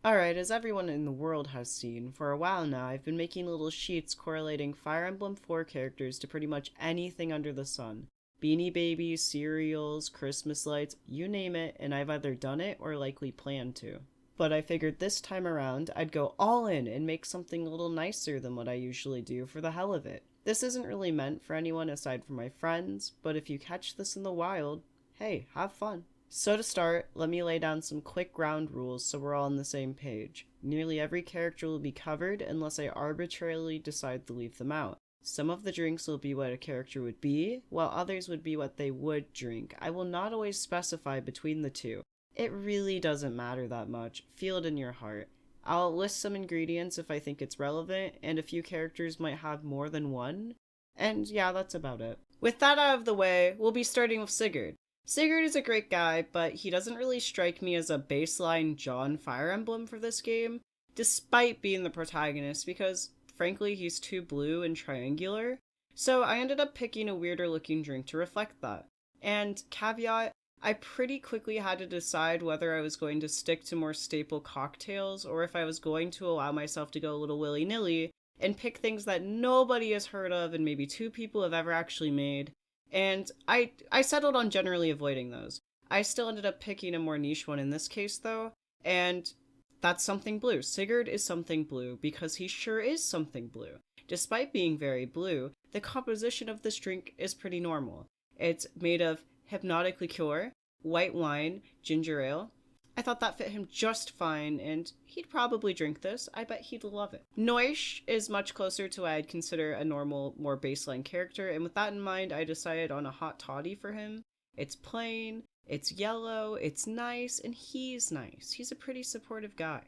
Alright, as everyone in the world has seen, for a while now I've been making little sheets correlating Fire Emblem 4 characters to pretty much anything under the sun. Beanie Babies, cereals, Christmas lights, you name it, and I've either done it or likely plan to. But I figured this time around I'd go all in and make something a little nicer than what I usually do for the hell of it. This isn't really meant for anyone aside from my friends, but if you catch this in the wild, hey, have fun. So to start, let me lay down some quick ground rules so we're all on the same page. Nearly every character will be covered unless I arbitrarily decide to leave them out. Some of the drinks will be what a character would be, while others would be what they would drink. I will not always specify between the two. It really doesn't matter that much. Feel it in your heart. I'll list some ingredients if I think it's relevant, and a few characters might have more than one. And yeah, that's about it. With that out of the way, we'll be starting with Sigurd. Sigurd is a great guy, but he doesn't really strike me as a baseline John Fire Emblem for this game, despite being the protagonist, because frankly he's too blue and triangular. So I ended up picking a weirder looking drink to reflect that. And caveat, I pretty quickly had to decide whether I was going to stick to more staple cocktails or if I was going to allow myself to go a little willy-nilly and pick things that nobody has heard of and maybe two people have ever actually made. And I settled on generally avoiding those. I still ended up picking a more niche one in this case, though, and that's something blue. Sigurd is something blue because he sure is something blue. Despite being very blue, the composition of this drink is pretty normal. It's made of hypnotic liqueur, white wine, ginger ale. I thought that fit him just fine, and he'd probably drink this. I bet he'd love it. Noish is much closer to what I'd consider a normal, more baseline character, and with that in mind, I decided on a hot toddy for him. It's plain, it's yellow, it's nice, and he's nice. He's a pretty supportive guy.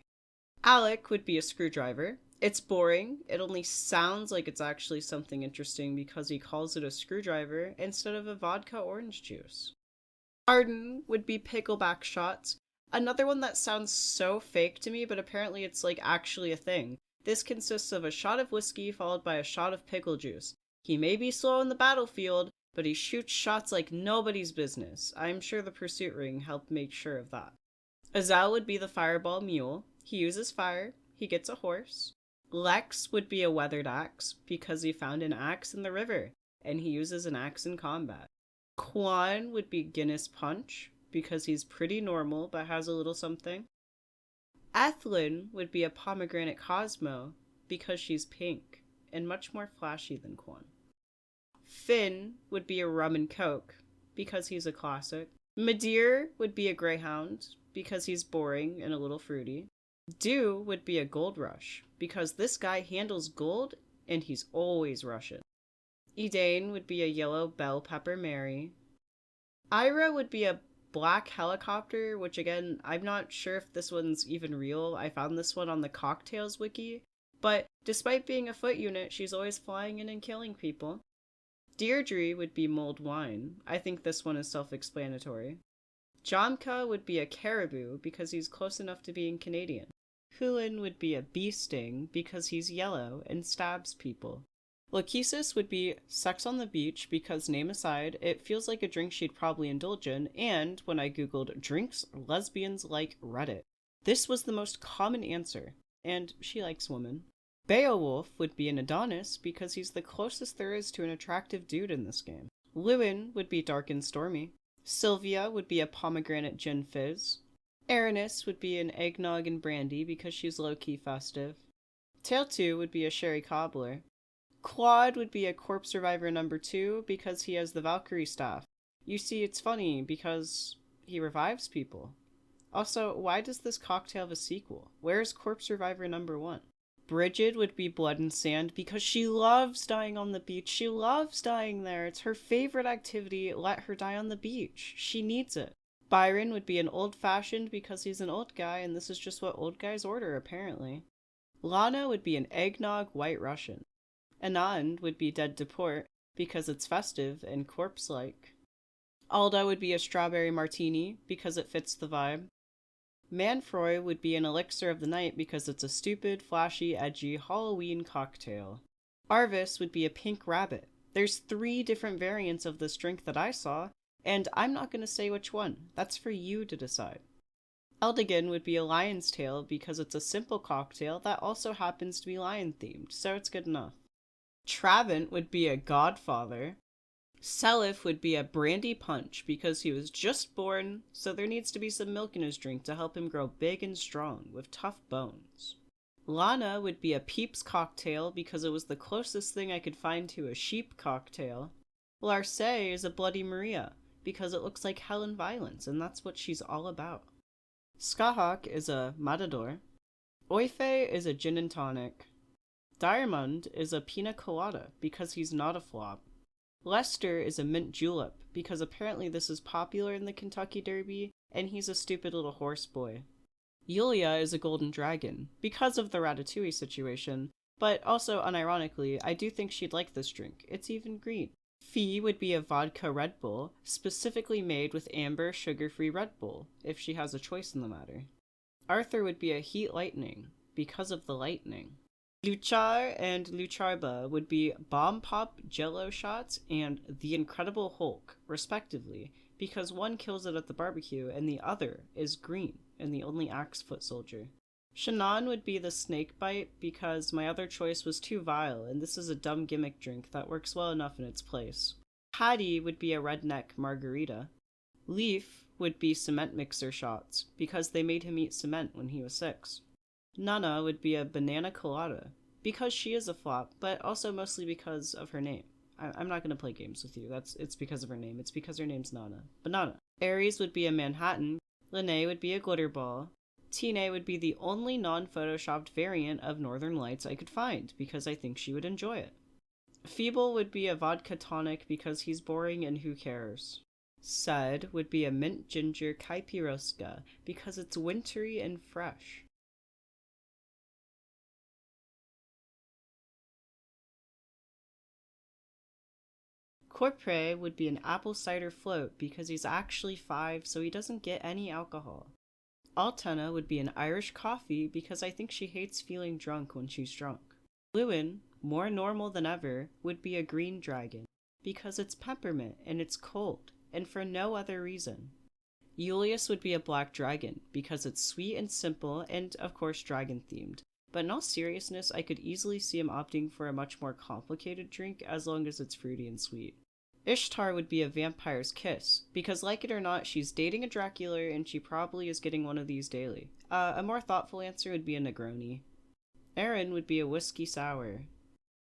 Alec would be a screwdriver. It's boring. It only sounds like it's actually something interesting because he calls it a screwdriver instead of a vodka orange juice. Arden would be pickleback shots. Another one that sounds so fake to me, but apparently it's like actually a thing. This consists of a shot of whiskey followed by a shot of pickle juice. He may be slow in the battlefield, but he shoots shots like nobody's business. I'm sure the pursuit ring helped make sure of that. Azal would be the fireball mule. He uses fire. He gets a horse. Lex would be a weathered axe because he found an axe in the river, and he uses an axe in combat. Quan would be Guinness Punch because he's pretty normal but has a little something. Ethlyn would be a pomegranate Cosmo because she's pink and much more flashy than Quan. Finn would be a rum and coke because he's a classic. Madeir would be a greyhound because he's boring and a little fruity. Dew would be a gold rush because this guy handles gold and he's always Russian. Edane would be a yellow bell pepper Mary. Ira would be a black helicopter, which again, I'm not sure if this one's even real. I found this one on the cocktails wiki. But despite being a foot unit, she's always flying in and killing people. Deirdre would be mulled wine. I think this one is self-explanatory. Jamka would be a caribou because he's close enough to being Canadian. Hulin would be a bee sting because he's yellow and stabs people. Lachesis would be sex on the beach because, name aside, it feels like a drink she'd probably indulge in, and when I googled drinks lesbians like Reddit, this was the most common answer, and she likes women. Beowulf would be an Adonis because he's the closest there is to an attractive dude in this game. Lewin would be dark and stormy. Sylvia would be a pomegranate gin fizz. Aranis would be an eggnog and brandy because she's low-key festive. Tailtu would be a sherry cobbler. Claude would be a corpse survivor number 2 because he has the Valkyrie staff. You see, it's funny because he revives people. Also, why does this cocktail have a sequel? Where's corpse survivor number 1? Bridget would be blood and sand because she loves dying on the beach. She loves dying there. It's her favorite activity. Let her die on the beach. She needs it. Byron would be an old-fashioned because he's an old guy, and this is just what old guys order, apparently. Lana would be an eggnog white Russian. Anand would be dead to port because it's festive and corpse-like. Alda would be a strawberry martini because it fits the vibe. Manfroy would be an elixir of the night because it's a stupid, flashy, edgy Halloween cocktail. Arvis would be a pink rabbit. There's 3 different variants of this drink that I saw, and I'm not going to say which one. That's for you to decide. Eldigan would be a lion's tail because it's a simple cocktail that also happens to be lion themed, so it's good enough. Travant would be a godfather. Seliph would be a brandy punch because he was just born, so there needs to be some milk in his drink to help him grow big and strong with tough bones. Lana would be a Peeps cocktail because it was the closest thing I could find to a sheep cocktail. Larce is a Bloody Maria because it looks like hell and violence, and that's what she's all about. Skahak is a Matador. Oife is a gin and tonic. Diamond is a pina colada because he's not a flop. Lester is a mint julep because apparently this is popular in the Kentucky Derby and he's a stupid little horse boy. Yulia is a golden dragon because of the Ratatouille situation, but also unironically, I do think she'd like this drink. It's even green. Fee would be a vodka Red Bull, specifically made with amber sugar-free Red Bull, if she has a choice in the matter. Arthur would be a Heat Lightning, because of the lightning. Luchar and Lucharba would be Bomb Pop Jello shots and The Incredible Hulk, respectively, because one kills it at the barbecue and the other is green and the only axe foot soldier. Shannon would be the snake bite because my other choice was too vile and this is a dumb gimmick drink that works well enough in its place. Hattie would be a redneck margarita. Leaf would be cement mixer shots because they made him eat cement when he was 6. Nana would be a banana colada because she is a flop, but also mostly because of her name. I'm not going to play games with you. It's because of her name. It's because her name's Nana. Banana. Aries would be a Manhattan. Lene would be a glitter ball. Tine would be the only non-photoshopped variant of Northern Lights I could find because I think she would enjoy it. Feeble would be a vodka tonic because he's boring and who cares. Sed would be a mint ginger Kaipiroska because it's wintry and fresh. Corpre would be an apple cider float because he's actually 5, so he doesn't get any alcohol. Altena would be an Irish coffee because I think she hates feeling drunk when she's drunk. Lewin, more normal than ever, would be a green dragon because it's peppermint and it's cold, and for no other reason. Julius would be a black dragon because it's sweet and simple and, of course, dragon themed. But in all seriousness, I could easily see him opting for a much more complicated drink as long as it's fruity and sweet. Ishtar would be a vampire's kiss, because like it or not, she's dating a Dracula and she probably is getting one of these daily. A more thoughtful answer would be a Negroni. Aaron would be a whiskey sour.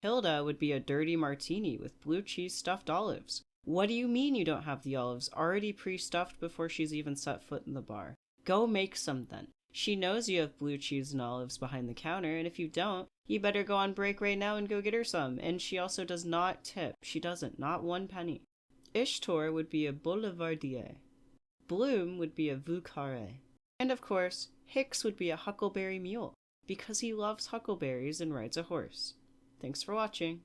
Hilda would be a dirty martini with blue cheese stuffed olives. What do you mean you don't have the olives already pre-stuffed before she's even set foot in the bar? Go make some then. She knows you have blue cheese and olives behind the counter, and if you don't, you better go on break right now and go get her some. And she also does not tip. She doesn't. Not 1 penny. Ishtar would be a boulevardier. Bloom would be a vucare. And of course, Hicks would be a huckleberry mule, because he loves huckleberries and rides a horse. Thanks for watching.